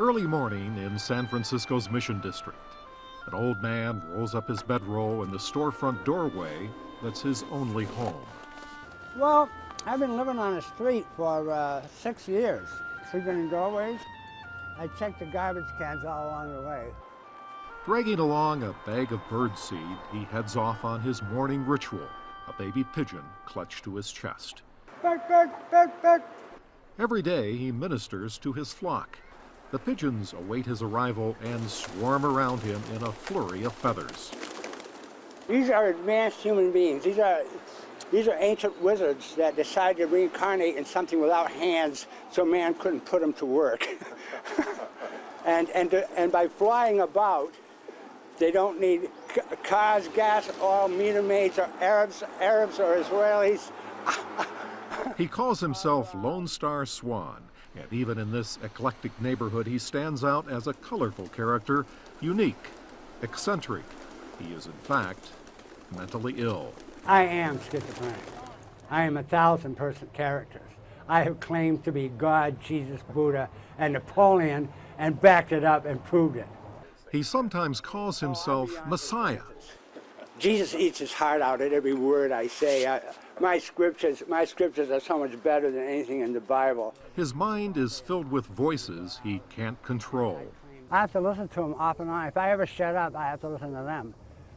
Early morning in San Francisco's Mission District. An old man rolls up his bedroll in the storefront doorway that's his only home. Well, I've been living on the street for 6 years, sleeping in doorways. I check the garbage cans all along the way. Dragging along a bag of birdseed, he heads off on his morning ritual, a baby pigeon clutched to his chest. Bark, bark, bark, bark. Every day he ministers to his flock. The pigeons await his arrival and swarm around him in a flurry of feathers. These are advanced human beings. These are ancient wizards that decided to reincarnate in something without hands so man couldn't put them to work. and by flying about, they don't need cars, gas, oil, meter maids, or Arabs or Israelis. He calls himself Lone Star Swan, and even in this eclectic neighborhood, he stands out as a colorful character, unique, eccentric. He is, in fact, mentally ill. I am schizophrenic. I am 1,000-person characters. I have claimed to be God, Jesus, Buddha, and Napoleon, and backed it up and proved it. He sometimes calls himself Messiah. Jesus eats his heart out at every word I say. My scriptures are so much better than anything in the Bible. His mind is filled with voices he can't control. I have to listen to them off and on. If I ever shut up, I have to listen to them.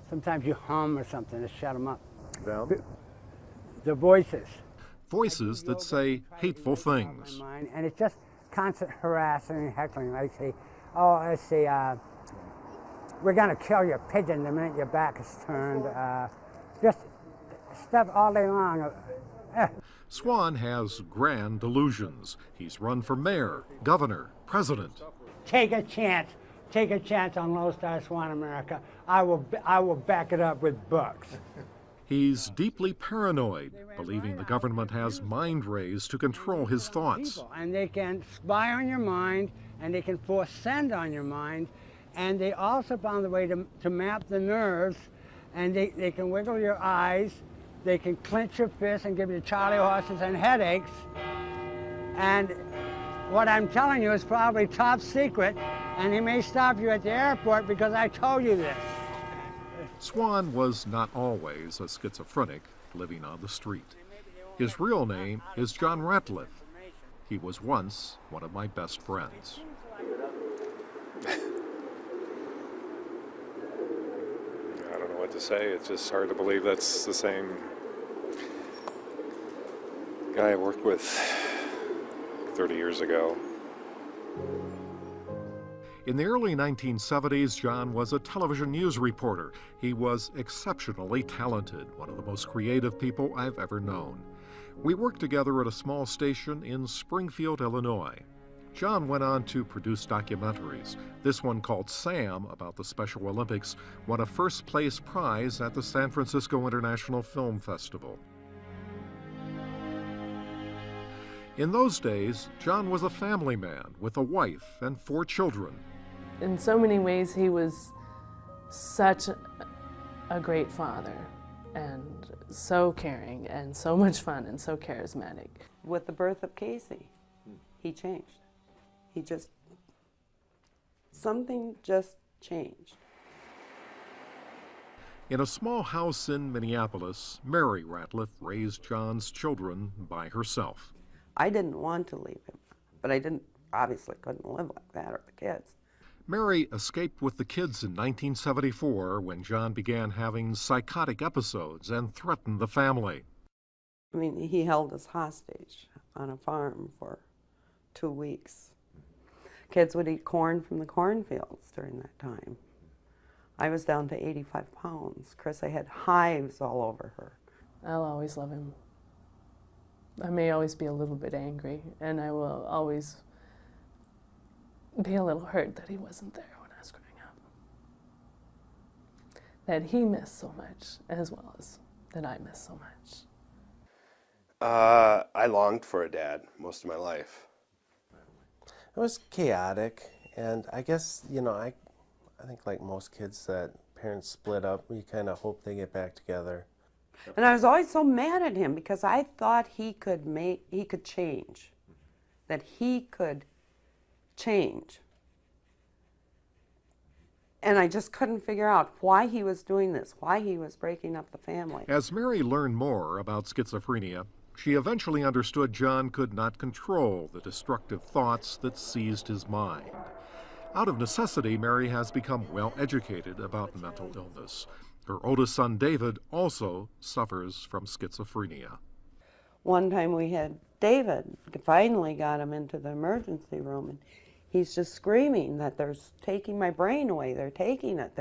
Sometimes you hum or something to shut them up. Them? The voices. Voices that say hateful things. And it's just constant harassing and heckling. Like say, oh, let's see, we're going to kill your pigeon the minute your back is turned. Just stuff all day long. Swan has grand delusions. He's run for mayor, governor, president. Take a chance. Take a chance on Lone Star Swan America. I will back it up with books. He's deeply paranoid, believing the government has mind rays to control his thoughts. And they can spy on your mind, and they can force send on your mind, and they also found a way to map the nerves, and they can wiggle your eyes, they can clench your fists and give you Charlie horses and headaches. And what I'm telling you is probably top secret, and they may stop you at the airport because I told you this. Swan was not always a schizophrenic living on the street. His real name is John Ratliff. He was once one of my best friends. I don't know what to say. It's just hard to believe that's the same guy I worked with 30 years ago. In the early 1970s, John was a television news reporter. He was exceptionally talented, one of the most creative people I've ever known. We worked together at a small station in Springfield, Illinois. John went on to produce documentaries. This one, called Sam, about the Special Olympics, won a first-place prize at the San Francisco International Film Festival. In those days, John was a family man with a wife and 4 children. In so many ways, he was such a great father, and so caring, and so much fun, and so charismatic. With the birth of Casey, he changed. Something just changed. In a small house in Minneapolis, Mary Ratliff raised John's children by herself. I didn't want to leave him, but I obviously couldn't live like that, or the kids. Mary escaped with the kids in 1974 when John began having psychotic episodes and threatened the family. I mean, he held us hostage on a farm for 2 weeks. Kids would eat corn from the cornfields during that time. I was down to 85 pounds. Chris, I had hives all over her. I'll always love him. I may always be a little bit angry, and I will always be a little hurt that he wasn't there when I was growing up. That he missed so much, as well as that I missed so much. I longed for a dad most of my life. It was chaotic, and I guess, you know, I think like most kids that parents split up, you kind of hope they get back together. And I was always so mad at him because I thought he could change, that he could change. And I just couldn't figure out why he was doing this, why he was breaking up the family. As Mary learned more about schizophrenia, she eventually understood John could not control the destructive thoughts that seized his mind. Out of necessity, Mary has become well educated about mental illness. Her oldest son, David, also suffers from schizophrenia. One time we had David, finally got him into the emergency room, and he's just screaming that they're taking my brain away, they're taking it,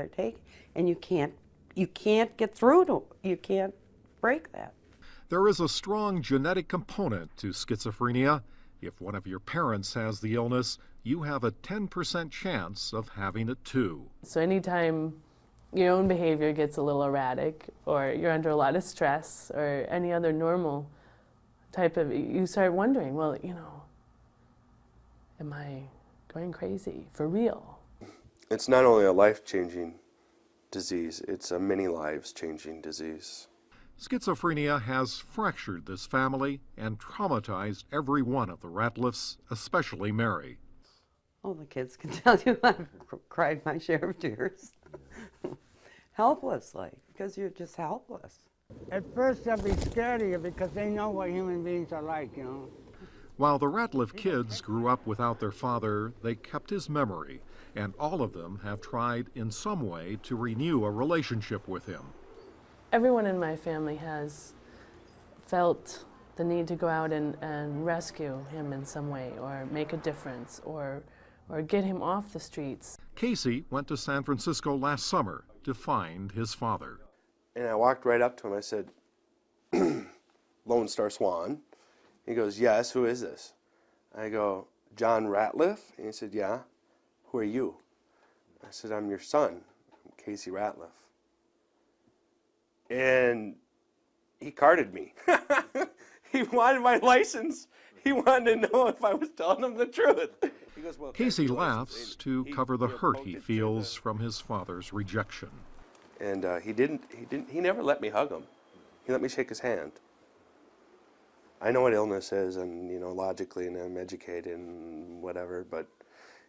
and you can't get through to it, you can't break that. There is a strong genetic component to schizophrenia. If one of your parents has the illness, you have a 10% chance of having it too. So anytime your own behavior gets a little erratic, or you're under a lot of stress, or any other normal type of, you start wondering, well, you know, am I going crazy for real? It's not only a life-changing disease, it's a many lives-changing disease. Schizophrenia has fractured this family and traumatized every one of the Ratliffs, especially Mary. Oh, the kids can tell you I've cried my share of tears. Helplessly, because you're just helpless. At first they'll be scared of you because they know what human beings are like, you know. While the Ratliff kids grew up without their father, they kept his memory, and all of them have tried in some way to renew a relationship with him. Everyone in my family has felt the need to go out and rescue him in some way, or make a difference, or get him off the streets. Casey went to San Francisco last summer to find his father. And I walked right up to him, I said, Lone Star Swan. He goes, yes, who is this? I go, John Ratliff? And he said, yeah. Who are you? I said, I'm your son, I'm Casey Ratliff. And he carded me. He wanted my license. He wanted to know if I was telling him the truth. He goes, well, Casey laughs to cover the hurt he feels from his father's rejection. And he never let me hug him. He let me shake his hand. I know what illness is, and, you know, logically, and I'm educated and whatever, but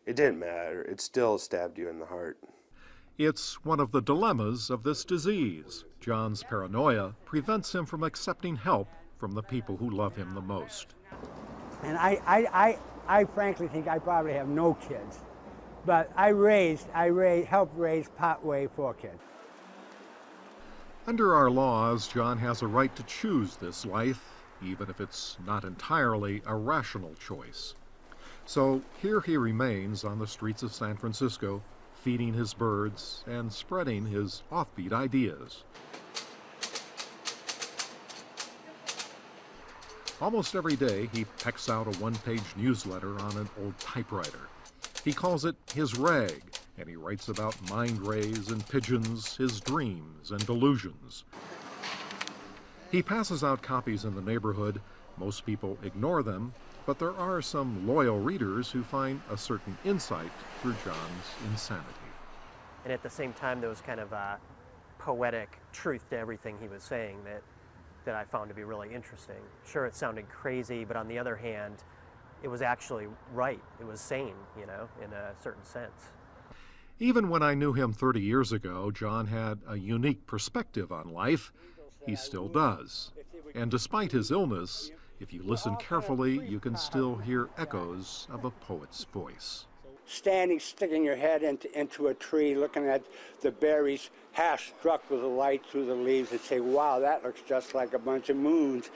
it didn't matter. It still stabbed you in the heart. It's one of the dilemmas of this disease. John's paranoia prevents him from accepting help from the people who love him the most. And I frankly think I probably have no kids, but I helped raise partway 4 kids. Under our laws, John has a right to choose this life, even if it's not entirely a rational choice. So here he remains on the streets of San Francisco, feeding his birds and spreading his offbeat ideas. Almost every day, he pecks out a one-page newsletter on an old typewriter. He calls it his rag, and he writes about mind rays and pigeons, his dreams and delusions. He passes out copies in the neighborhood. Most people ignore them, but there are some loyal readers who find a certain insight through John's insanity. And at the same time, there was kind of a poetic truth to everything he was saying that I found to be really interesting. Sure, it sounded crazy, but on the other hand, it was actually right. It was sane, you know, in a certain sense. Even when I knew him 30 years ago, John had a unique perspective on life. He still does. And despite his illness, if you listen carefully, you can still hear echoes of a poet's voice. Standing, sticking your head into a tree, looking at the berries half struck with the light through the leaves, and say, wow, that looks just like a bunch of moons.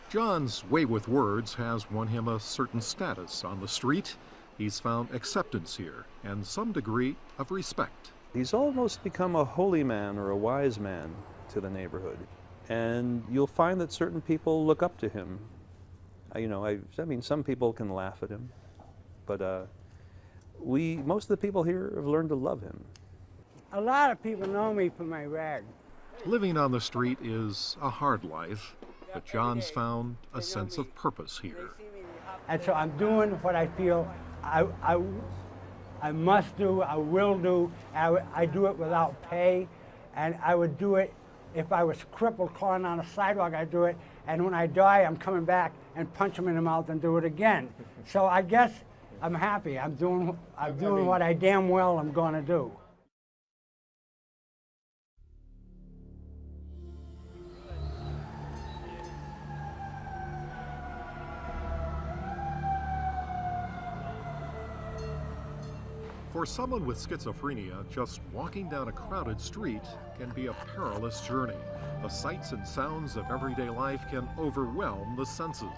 John's way with words has won him a certain status on the street. He's found acceptance here and some degree of respect. He's almost become a holy man or a wise man to the neighborhood. And you'll find that certain people look up to him. You know, I mean, some people can laugh at him, but most of the people here have learned to love him. A lot of people know me for my rag. Living on the street is a hard life, but John's found a sense of purpose here. And so I'm doing what I feel I must do, I will do. I do it without pay, and I would do it if I was crippled crawling on a sidewalk. I'd do it, and when I die, I'm coming back and punch him in the mouth and do it again. So I guess I'm happy. I'm doing what I damn well am going to do. For someone with schizophrenia, just walking down a crowded street can be a perilous journey. The sights and sounds of everyday life can overwhelm the senses.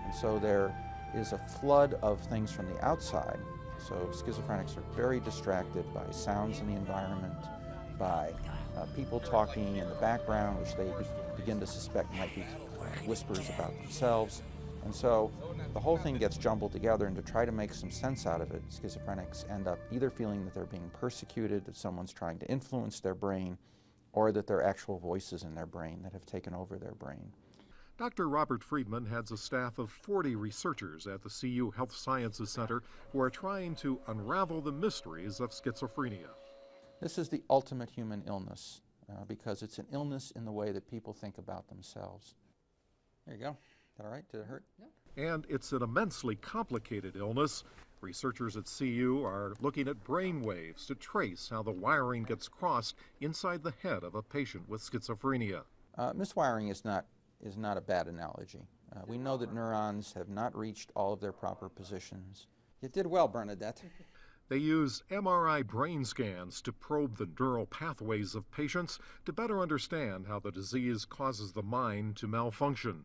And so there is a flood of things from the outside. So schizophrenics are very distracted by sounds in the environment, by people talking in the background, which they begin to suspect might be whispers about themselves. And so the whole thing gets jumbled together, and to try to make some sense out of it, schizophrenics end up either feeling that they're being persecuted, that someone's trying to influence their brain, or that there are actual voices in their brain that have taken over their brain. Dr. Robert Friedman heads a staff of 40 researchers at the CU Health Sciences Center who are trying to unravel the mysteries of schizophrenia. This is the ultimate human illness because it's an illness in the way that people think about themselves. There you go. Is that all right? Did it hurt? Yeah. And it's an immensely complicated illness. Researchers at CU are looking at brain waves to trace how the wiring gets crossed inside the head of a patient with schizophrenia. Miswiring is not a bad analogy. We know that neurons have not reached all of their proper positions. You did well, Bernadette. They use MRI brain scans to probe the neural pathways of patients to better understand how the disease causes the mind to malfunction.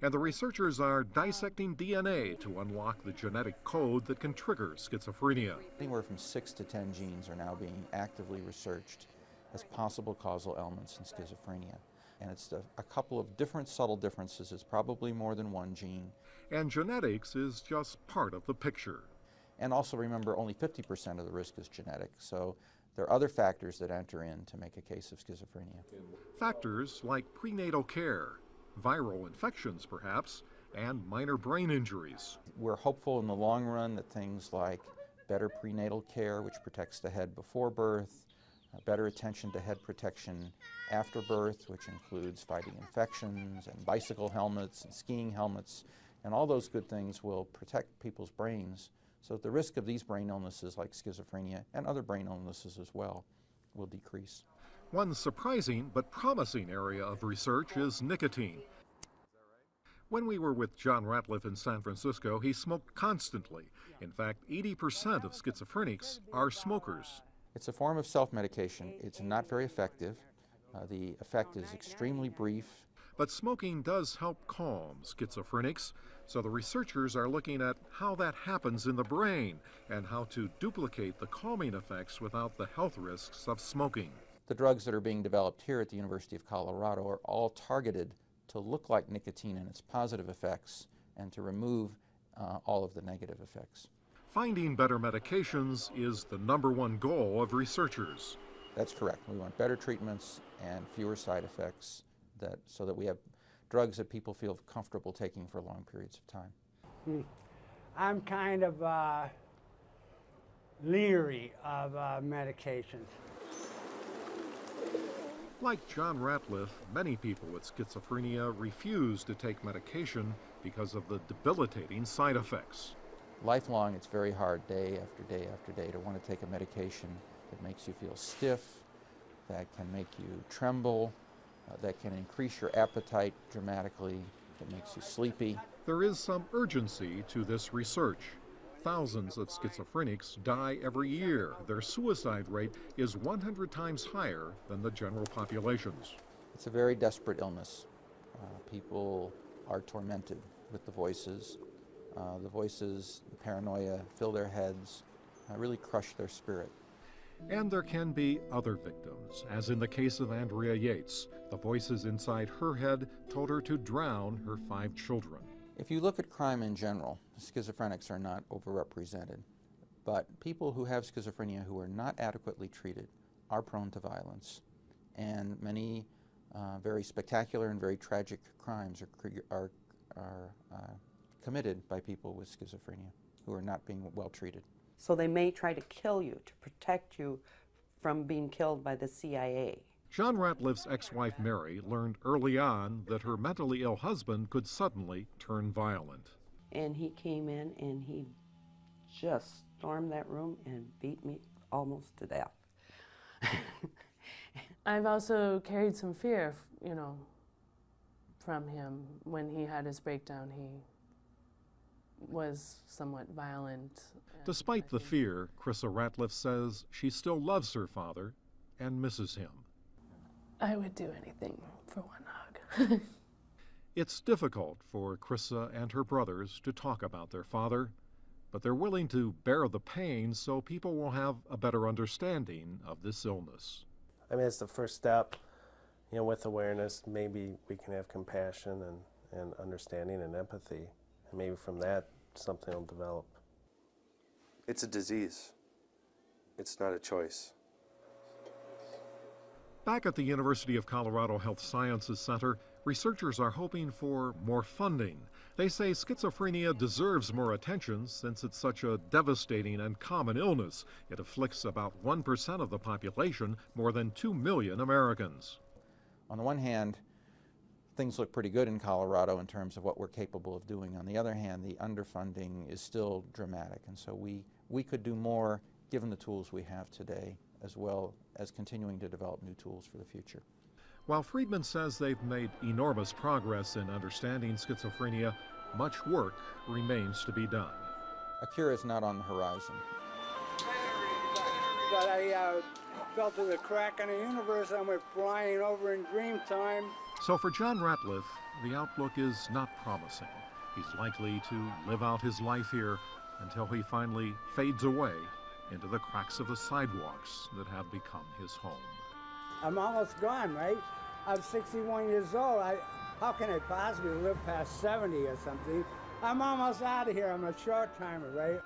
And the researchers are dissecting DNA to unlock the genetic code that can trigger schizophrenia. Anywhere from 6 to 10 genes are now being actively researched as possible causal elements in schizophrenia. And it's a couple of different subtle differences. It's probably more than one gene. And genetics is just part of the picture. And also remember, only 50% of the risk is genetic. So there are other factors that enter in to make a case of schizophrenia. Factors like prenatal care, viral infections perhaps, and minor brain injuries. We're hopeful in the long run that things like better prenatal care, which protects the head before birth, better attention to head protection after birth, which includes fighting infections and bicycle helmets and skiing helmets, and all those good things will protect people's brains so that the risk of these brain illnesses like schizophrenia and other brain illnesses as well will decrease. One surprising but promising area of research is nicotine. When we were with John Ratliff in San Francisco, he smoked constantly. In fact, 80% of schizophrenics are smokers. It's a form of self-medication. It's not very effective. The effect is extremely brief. But smoking does help calm schizophrenics, so the researchers are looking at how that happens in the brain and how to duplicate the calming effects without the health risks of smoking. The drugs that are being developed here at the University of Colorado are all targeted to look like nicotine and its positive effects and to remove all of the negative effects. Finding better medications is the #1 goal of researchers. That's correct. We want better treatments and fewer side effects so that we have drugs that people feel comfortable taking for long periods of time. I'm kind of leery of medications. Like John Ratliff, many people with schizophrenia refuse to take medication because of the debilitating side effects. Lifelong, it's very hard day after day after day to want to take a medication that makes you feel stiff, that can make you tremble, that can increase your appetite dramatically, that makes you sleepy. There is some urgency to this research. Thousands of schizophrenics die every year. Their suicide rate is 100 times higher than the general population's. It's a very desperate illness. People are tormented with the voices. The paranoia fill their heads, really crush their spirit. And there can be other victims, as in the case of Andrea Yates. The voices inside her head told her to drown her 5 children. If you look at crime in general, schizophrenics are not overrepresented. But people who have schizophrenia who are not adequately treated are prone to violence. And many very spectacular and very tragic crimes are committed by people with schizophrenia who are not being well treated. So they may try to kill you to protect you from being killed by the CIA. John Ratliff's ex-wife Mary learned early on that her mentally ill husband could suddenly turn violent. And he came in and he just stormed that room and beat me almost to death. I've also carried some fear, from him. When he had his breakdown, was somewhat violent. Despite the fear, Chrissa Ratliff says she still loves her father and misses him. I would do anything for one hug. It's difficult for Chrissa and her brothers to talk about their father, but they're willing to bear the pain so people will have a better understanding of this illness. I mean, it's the first step. You know, with awareness, maybe we can have compassion and understanding and empathy. And maybe from that, something will develop. It's a disease. It's not a choice. Back at the University of Colorado Health Sciences Center, researchers are hoping for more funding. They say schizophrenia deserves more attention since it's such a devastating and common illness. It afflicts about 1% of the population, more than 2 million Americans. On the one hand, things look pretty good in Colorado in terms of what we're capable of doing. On the other hand, the underfunding is still dramatic, and so we could do more given the tools we have today, as well as continuing to develop new tools for the future. While Friedman says they've made enormous progress in understanding schizophrenia, much work remains to be done. A cure is not on the horizon. But I fell through the crack in the universe and went flying over in dream time. So for John Ratliff, the outlook is not promising. He's likely to live out his life here until he finally fades away into the cracks of the sidewalks that have become his home. I'm almost gone, right? I'm 61 years old. How can I possibly live past 70 or something? I'm almost out of here. I'm a short timer, right?